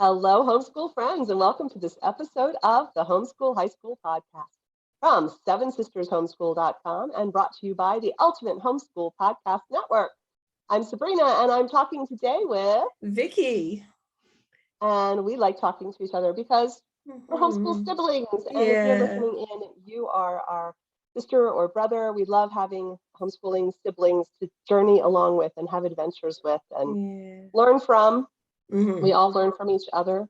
Hello, homeschool friends, and welcome to this episode of the Homeschool High School Podcast from sevensistershomeschool.com and brought to you by the Ultimate Homeschool Podcast Network. I'm Sabrina, and I'm talking today with Vicky. And we like talking to each other because we're homeschool siblings. And if you're listening in, you are our sister or brother. We love having homeschooling siblings to journey along with and have adventures with and learn from. We all learn from each other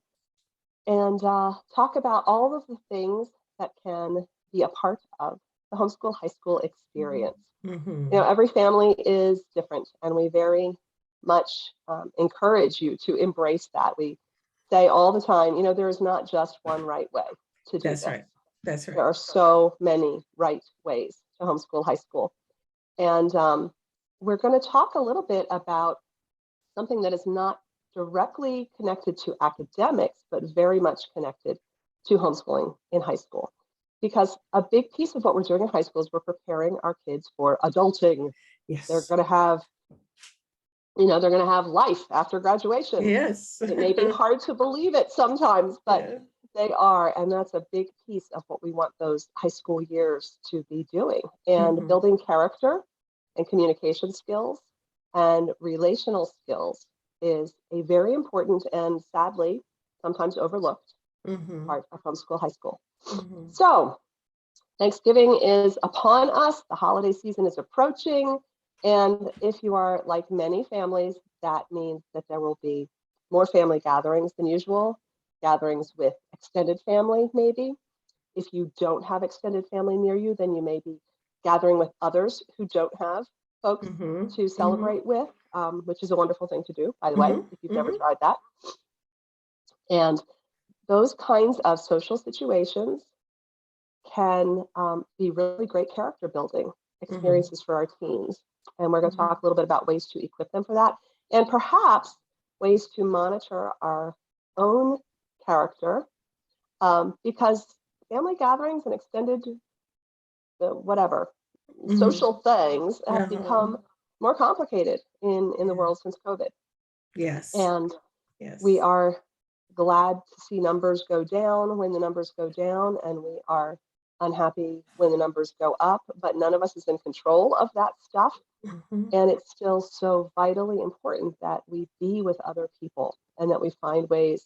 and talk about all of the things that can be a part of the homeschool high school experience. Every family is different, and we very much encourage you to embrace that. We say all the time, there is not just one right way to do this. Right. That's right. There are so many right ways to homeschool high school. And we're going to talk a little bit about something that is not directly connected to academics, but very much connected to homeschooling in high school. Because a big piece of what we're doing in high school is we're preparing our kids for adulting. Yes. They're going to have, they're going to have life after graduation. Yes. It may be hard to believe it sometimes, but they are. And that's a big piece of what we want those high school years to be doing. And building character and communication skills and relational skills is a very important and sadly sometimes overlooked part of homeschool high school. So Thanksgiving is upon us. The holiday season is approaching. And if you are like many families, that means that there will be more family gatherings than usual, gatherings with extended family, maybe. If you don't have extended family near you, then you may be gathering with others who don't have folks to celebrate with, which is a wonderful thing to do, by the way, if you've never tried that. And those kinds of social situations can be really great character building experiences for our teens. And we're going to talk a little bit about ways to equip them for that, and perhaps ways to monitor our own character, because family gatherings and extended social things have become more complicated in the world since COVID. Yes. And we are glad to see numbers go down when the numbers go down, and we are unhappy when the numbers go up, but none of us is in control of that stuff. And it's still so vitally important that we be with other people and that we find ways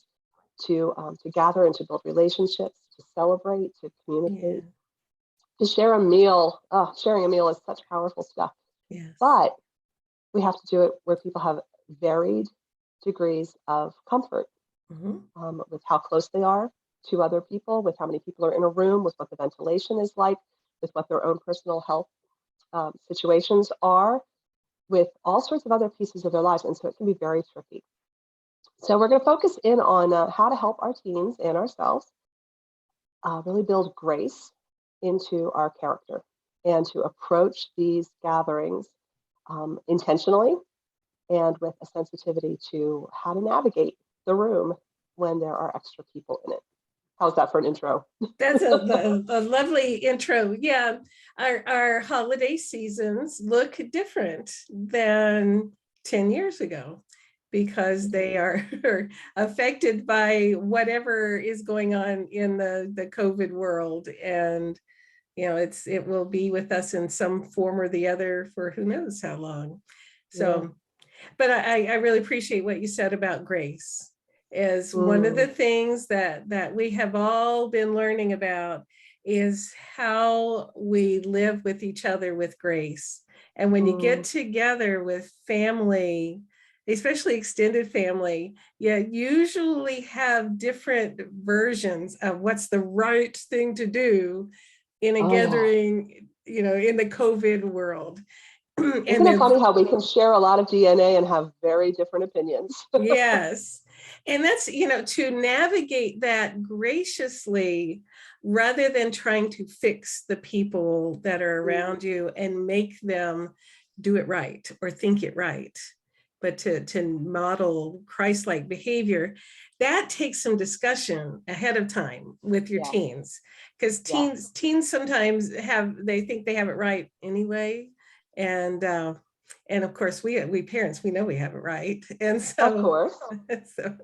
to gather and to build relationships, to celebrate, to communicate, to share a meal. Sharing a meal is such powerful stuff. But we have to do it where people have varied degrees of comfort with how close they are to other people, with how many people are in a room, with what the ventilation is like, with what their own personal health situations are, with all sorts of other pieces of their lives. And so it can be very tricky. So we're going to focus in on how to help our teens and ourselves really build grace into our character and to approach these gatherings intentionally and with a sensitivity to how to navigate the room when there are extra people in it. How's that for an intro? That's a lovely intro. Yeah, our holiday seasons look different than 10 years ago because they are affected by whatever is going on in the COVID world. And, it will be with us in some form or the other for who knows how long. So, but I really appreciate what you said about grace. Is one of the things that we have all been learning about is how we live with each other with grace. And when you get together with family, especially extended family, you usually have different versions of what's the right thing to do in a gathering, in the COVID world. Isn't it funny how we can share a lot of DNA and have very different opinions? Yes. And that's, to navigate that graciously rather than trying to fix the people that are around you and make them do it right or think it right, but to model Christ-like behavior. That takes some discussion ahead of time with your teens, because teens sometimes they think they have it right anyway. And And of course, we parents, we know we have it right. And Of so, course. so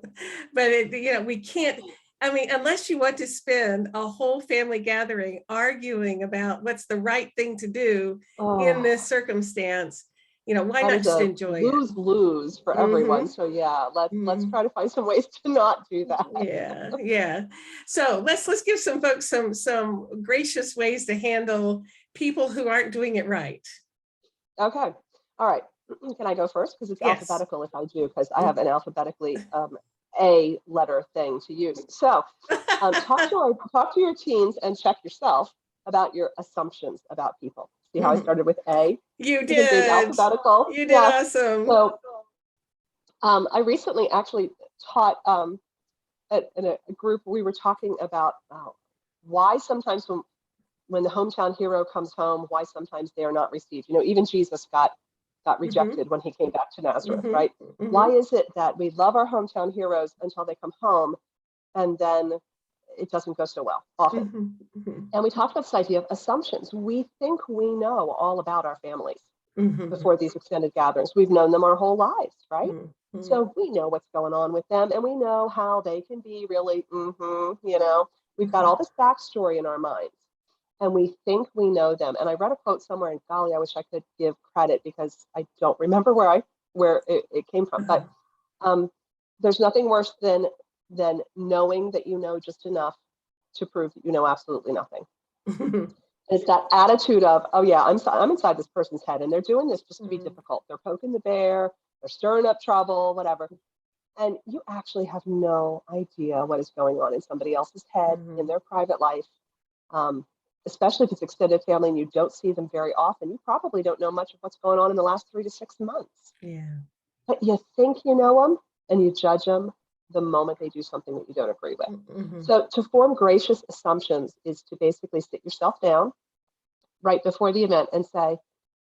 but we can't, I mean, unless you want to spend a whole family gathering arguing about what's the right thing to do in Oh, this circumstance, why that not is just a enjoy it? lose-lose for everyone. So yeah, let's try to find some ways to not do that. Yeah. So let's give some folks some gracious ways to handle people who aren't doing it right. Okay. All right. Can I go first? Because it's Yes. alphabetical if I do, because I have an alphabetically A letter thing to use. So talk to your teens and check yourself about your assumptions about people. See how I started with A? You Even being did. alphabetical. You did Yes. awesome. So I recently actually taught in a group, we were talking about why sometimes when the hometown hero comes home, why sometimes they are not received. Even Jesus got rejected when he came back to Nazareth, right? Why is it that we love our hometown heroes until they come home and then it doesn't go so well often? And we talked about this idea of assumptions. We think we know all about our families before these extended gatherings. We've known them our whole lives, right? So we know what's going on with them and we know how they can be really, we've got all this backstory in our minds and we think we know them. And I read a quote somewhere, and golly, I wish I could give credit because I don't remember where it came from. But there's nothing worse than knowing that you know just enough to prove that you know absolutely nothing. It's that attitude of, oh yeah, I'm inside this person's head and they're doing this just to be difficult. They're poking the bear, they're stirring up trouble, whatever. And you actually have no idea what is going on in somebody else's head in their private life. Especially if it's extended family and you don't see them very often, you probably don't know much of what's going on in the last 3 to 6 months. Yeah. But you think you know them and you judge them the moment they do something that you don't agree with. So to form gracious assumptions is to basically sit yourself down right before the event and say,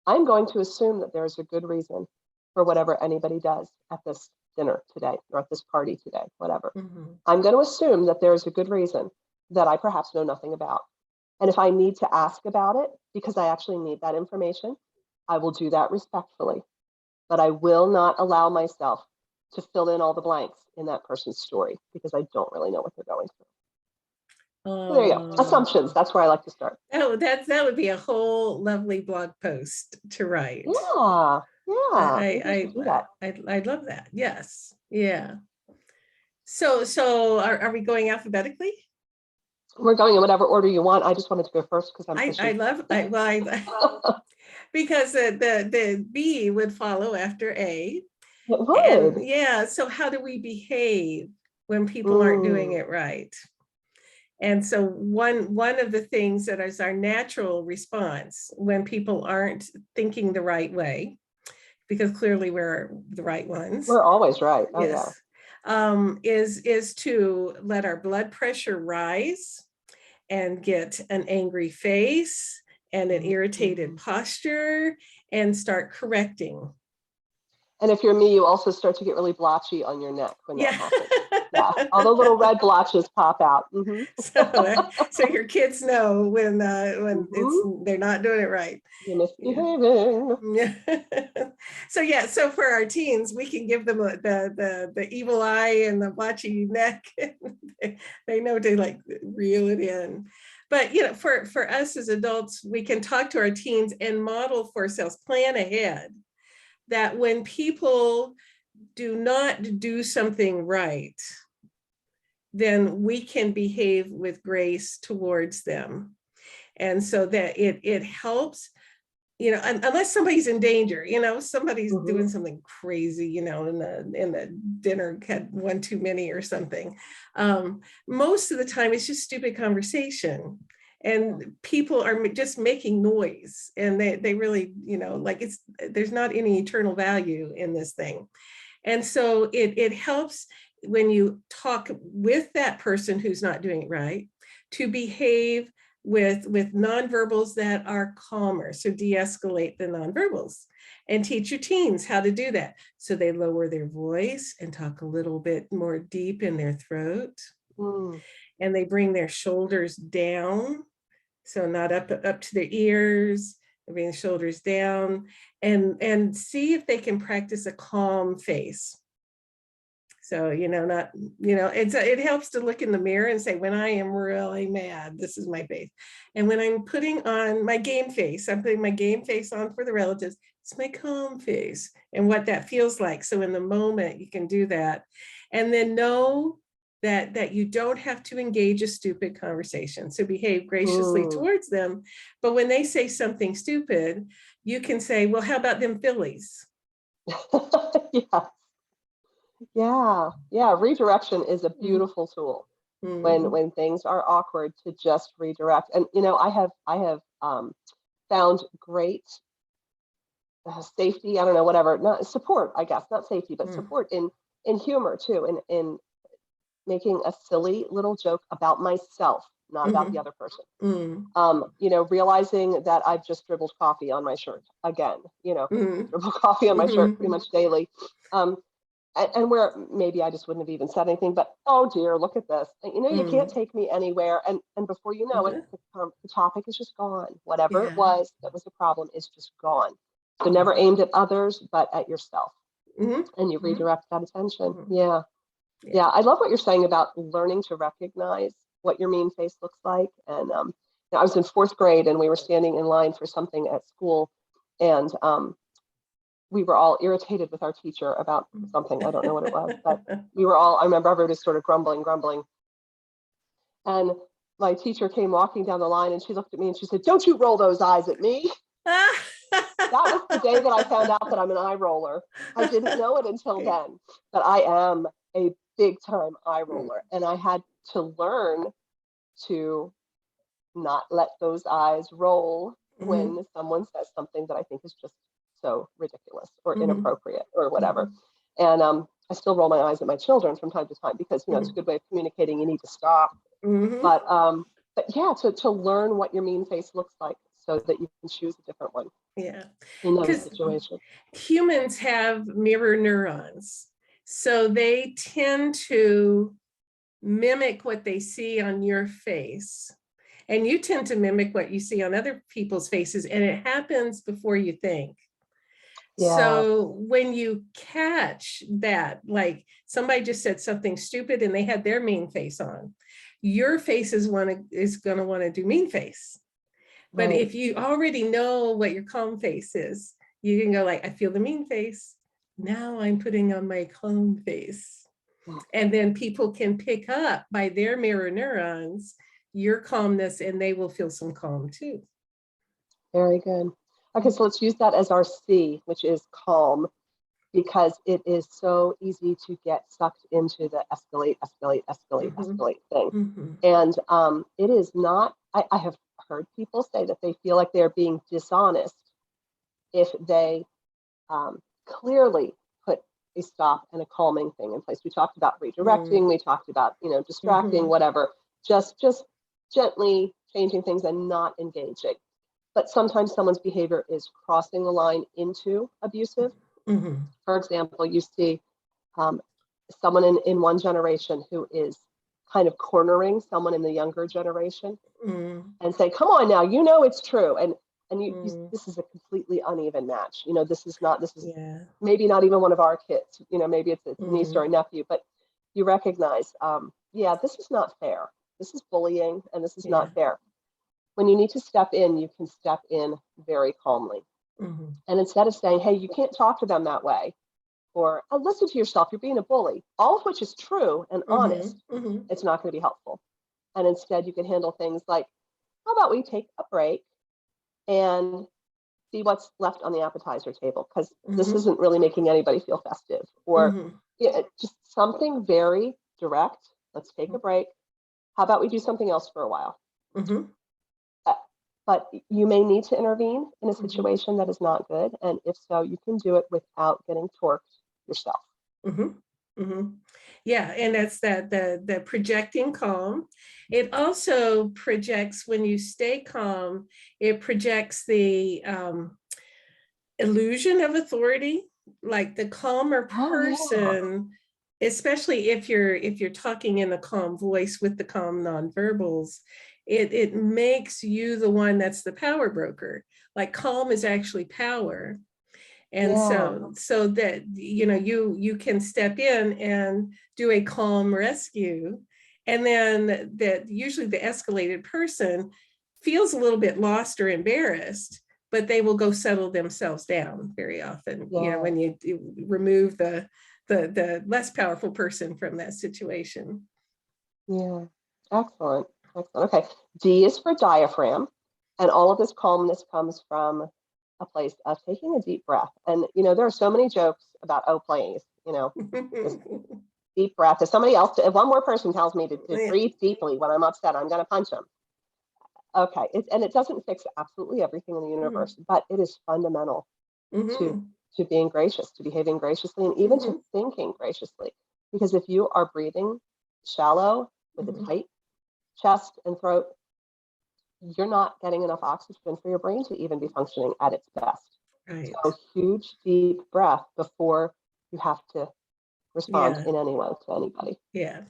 I'm going to assume that there's a good reason for whatever anybody does at this dinner today or at this party today, whatever. I'm going to assume that there's a good reason that I perhaps know nothing about. And if I need to ask about it because I actually need that information, I will do that respectfully. But I will not allow myself to fill in all the blanks in that person's story because I don't really know what they're going through. So there you go. Assumptions. That's where I like to start. Oh, that would be a whole lovely blog post to write. Yeah. I love that. Yes. Yeah. So are we going alphabetically? We're going in whatever order you want. I just wanted to go first because I'm because the B would follow after A. It would. And yeah. So how do we behave when people aren't doing it right? And so one of the things that is our natural response when people aren't thinking the right way, because clearly we're the right ones. We're always right. Oh, yes. Is to let our blood pressure rise and get an angry face and an irritated posture and start correcting. And if you're me, you also start to get really blotchy on your neck when that happens. Yeah, all the little red blotches pop out. So your kids know when they're not doing it right. You're misbehaving. Yeah. So for our teens, we can give them the evil eye and the blotchy neck. They know to like reel it in. But for us as adults, we can talk to our teens and model for ourselves, plan ahead, that when people do not do something right, then we can behave with grace towards them. And so that it helps, unless somebody's in danger, somebody's doing something crazy, in the dinner had one too many or something. Most of the time it's just stupid conversation. And people are just making noise and they really, there's not any eternal value in this thing. And so it helps when you talk with that person who's not doing it right to behave with nonverbals that are calmer. So de-escalate the nonverbals and teach your teens how to do that. So they lower their voice and talk a little bit more deep in their throat. And they bring their shoulders down. So not up to their ears. bring the shoulders down, and see if they can practice a calm face. So, not, it helps to look in the mirror and say, when I am really mad, this is my face. And when I'm putting on my game face, I'm putting my game face on for the relatives, it's my calm face, and what that feels like. So in the moment, you can do that. And then know that you don't have to engage a stupid conversation. So behave graciously towards them. But when they say something stupid, you can say, well, how about them Phillies? Yeah. Redirection is a beautiful tool when things are awkward, to just redirect. And I have found great safety. I don't know, whatever, not support, I guess, not safety, but support in humor too, in making a silly little joke about myself, not about the other person. Realizing that I've just dribbled coffee on my shirt again. Dribble coffee on my shirt pretty much daily. And where maybe I just wouldn't have even said anything, but oh dear, look at this. And, you can't take me anywhere. And before you know it, the topic is just gone. Whatever it was that was the problem is just gone. So never aimed at others, but at yourself. And you redirect that attention. Yeah. I love what you're saying about learning to recognize what your mean face looks like. And I was in 4th grade, and we were standing in line for something at school, and we were all irritated with our teacher about something. I don't know what it was, but I remember everybody was sort of grumbling. And my teacher came walking down the line, and she looked at me and she said, "Don't you roll those eyes at me." That was the day that I found out that I'm an eye roller. I didn't know it until then, but I am a big time eye roller. And I had to learn to not let those eyes roll when someone says something that I think is just so ridiculous or inappropriate or whatever. And I still roll my eyes at my children from time to time, because it's a good way of communicating. You need to stop. But yeah, to learn what your mean face looks like, so that you can choose a different one. Yeah, in those situations. Humans have mirror neurons, so they tend to mimic what they see on your face, and you tend to mimic what you see on other people's faces, and it happens before you think. So when you catch that, like somebody just said something stupid and they had their mean face on, your face is going to want to do mean face. But if you already know what your calm face is, you can go like, I feel the mean face. Now I'm putting on my calm face. And then people can pick up by their mirror neurons your calmness, and they will feel some calm too. Very good. Okay, so let's use that as our C, which is calm, because it is so easy to get sucked into the escalate thing. And it is not, I have heard people say that they feel like they're being dishonest if they clearly put a stop and a calming thing in place. We talked about redirecting, we talked about, distracting, whatever, just gently changing things and not engaging. But sometimes someone's behavior is crossing the line into abusive. For example, you see someone in one generation who is kind of cornering someone in the younger generation and say, "Come on now, it's true." And this is a completely uneven match. This is maybe not even one of our kids. Maybe it's a niece or a nephew, but you recognize, this is not fair. This is bullying, and this is not fair. When you need to step in, you can step in very calmly. And instead of saying, "Hey, you can't talk to them that way," or "Listen to yourself, you're being a bully," all of which is true and honest, it's not going to be helpful. And instead, you can handle things like, how about we take a break and see what's left on the appetizer table, because this isn't really making anybody feel festive. Or just something very direct. Let's take a break. How about we do something else for a while? But you may need to intervene in a situation that is not good. And if so, you can do it without getting torqued yourself. Yeah, and that's the projecting calm. It also projects, when you stay calm, it projects the illusion of authority. Like the calmer person, especially if you're talking in a calm voice with the calm nonverbals, it makes you the one that's the power broker. like calm is actually power. And Yeah. so that, you can step in and do a calm rescue. And then that usually the escalated person feels a little bit lost or embarrassed, but they will go settle themselves down very often, Yeah. when you remove the less powerful person from that situation. Yeah. Excellent. Excellent. Okay. D is for diaphragm. And all of this calmness comes from a place of taking a deep breath. And, there are so many jokes about, oh, please, just deep breath. If one more person tells me to breathe deeply when I'm upset, I'm going to punch them. Okay. It doesn't fix absolutely everything in the universe, but it is fundamental to being gracious, to behaving graciously, and even to thinking graciously. Because if you are breathing shallow with a tight chest and throat, you're not getting enough oxygen for your brain to even be functioning at its best. Right. So huge, deep breath before you have to respond in any way to anybody. Yeah.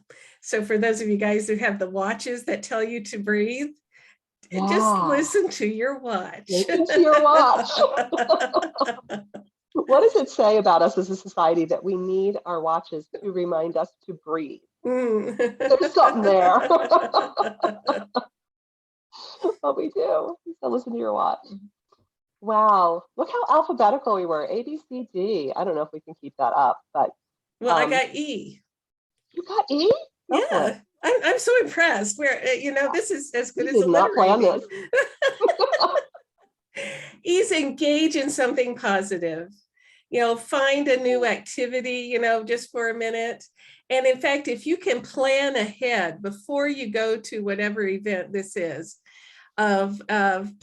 So for those of you guys who have the watches that tell you to breathe, just Yeah. listen to your watch. Listen to your watch. What does it say about us as a society that we need our watches to remind us to breathe? There's something there. But we do. So listen to your watch. Wow. Look how alphabetical we were. A, B, C, D. I don't know if we can keep that up, but. Well, I got E. You got E? Yeah. I'm so impressed. Where this is as good You as did not plan this. E's engage in something positive. Find a new activity, just for a minute. And in fact, if you can plan ahead before you go to whatever event this is, of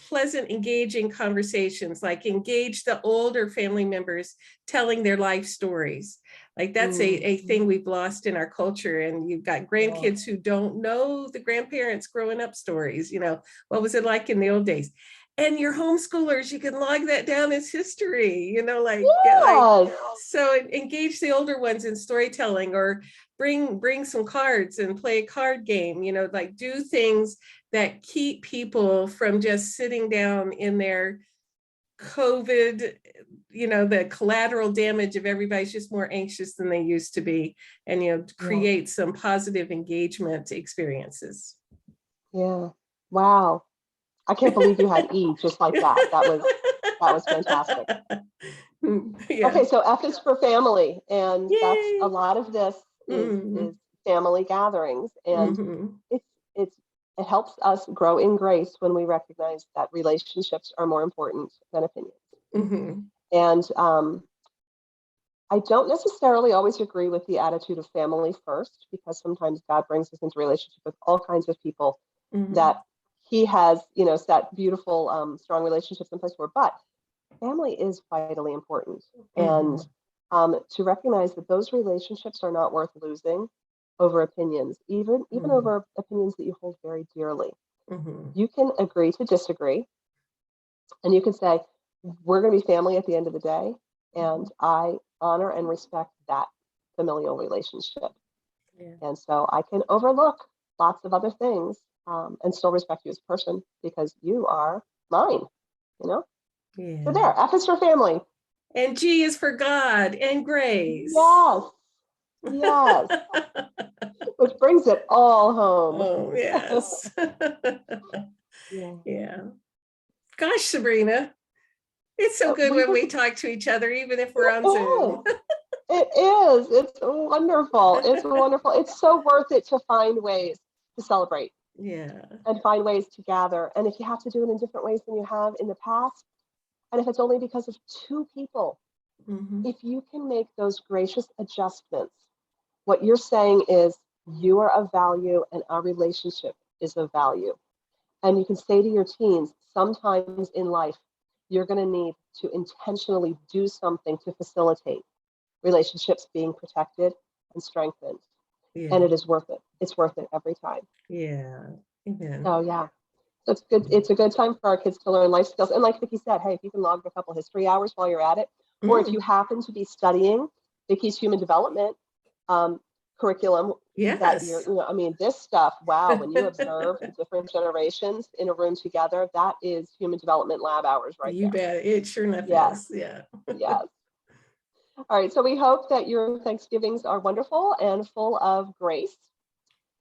pleasant, engaging conversations, like engage the older family members telling their life stories. Like that's a thing we've lost in our culture. And you've got grandkids who don't know the grandparents growing up stories. What was it like in the old days? And your homeschoolers, you can log that down as history, so engage the older ones in storytelling, or bring some cards and play a card game, do things that keep people from just sitting down in their COVID, the collateral damage of everybody's just more anxious than they used to be, and, create some positive engagement experiences. Yeah. Wow. I can't believe you had E just like that. That was fantastic. Yeah. Okay, so F is for family, and that's a lot of this is family gatherings, and it helps us grow in grace when we recognize that relationships are more important than opinions. And I don't necessarily always agree with the attitude of family first, because sometimes God brings us into relationship with all kinds of people that he has, set beautiful, strong relationships in place for. But family is vitally important. And to recognize that those relationships are not worth losing over opinions, even over opinions that you hold very dearly. You can agree to disagree, and you can say, we're going to be family at the end of the day, and I honor and respect that familial relationship. And so I can overlook lots of other things, and still respect you as a person, because you are mine, So there, F is for family. And G is for God and grace. Yes. Which brings it all home. Oh, yes. Yeah. Gosh, Sabrina, it's so good when we talk to each other, even if we're on Zoom. It is. It's wonderful. It's wonderful. It's so worth it to find ways to celebrate. And find ways to gather. And if you have to do it in different ways than you have in the past, and if it's only because of two people, if you can make those gracious adjustments, what you're saying is you are of value and our relationship is of value. And you can say to your teens, sometimes in life, you're going to need to intentionally do something to facilitate relationships being protected and strengthened. And it is worth it. It's worth it every time. Amen. So so it's good. It's a good time for our kids to learn life skills. And like Vicki said, hey, if you can log a couple history hours while you're at it, or if you happen to be studying Vicki's human development curriculum that you're, Yes, you know, I mean, this stuff, wow, when you observe the different generations in a room together, that is human development lab hours right you there. bet. It sure enough Yes, is. Yeah. yes. All right, so we hope that your Thanksgivings are wonderful and full of grace.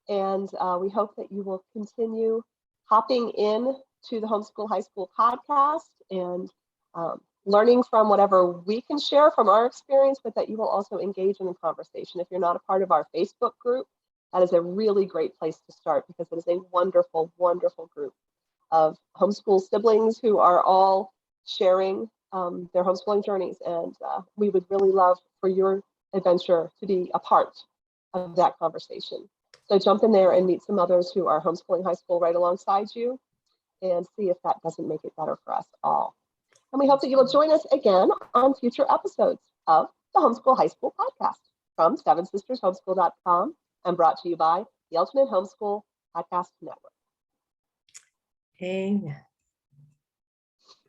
And we hope that you will continue hopping in to the Homeschool High School podcast and learning from whatever we can share from our experience, but that you will also engage in the conversation. If you're not a part of our Facebook group, that is a really great place to start because it is a wonderful, wonderful group of homeschool siblings who are all sharing their homeschooling journeys. And we would really love for your adventure to be a part of that conversation. So jump in there and meet some others who are homeschooling high school right alongside you and see if that doesn't make it better for us all. And we hope that you will join us again on future episodes of the Homeschool High School podcast from sevensistershomeschool.com and brought to you by the Ultimate Homeschool Podcast Network. Amen.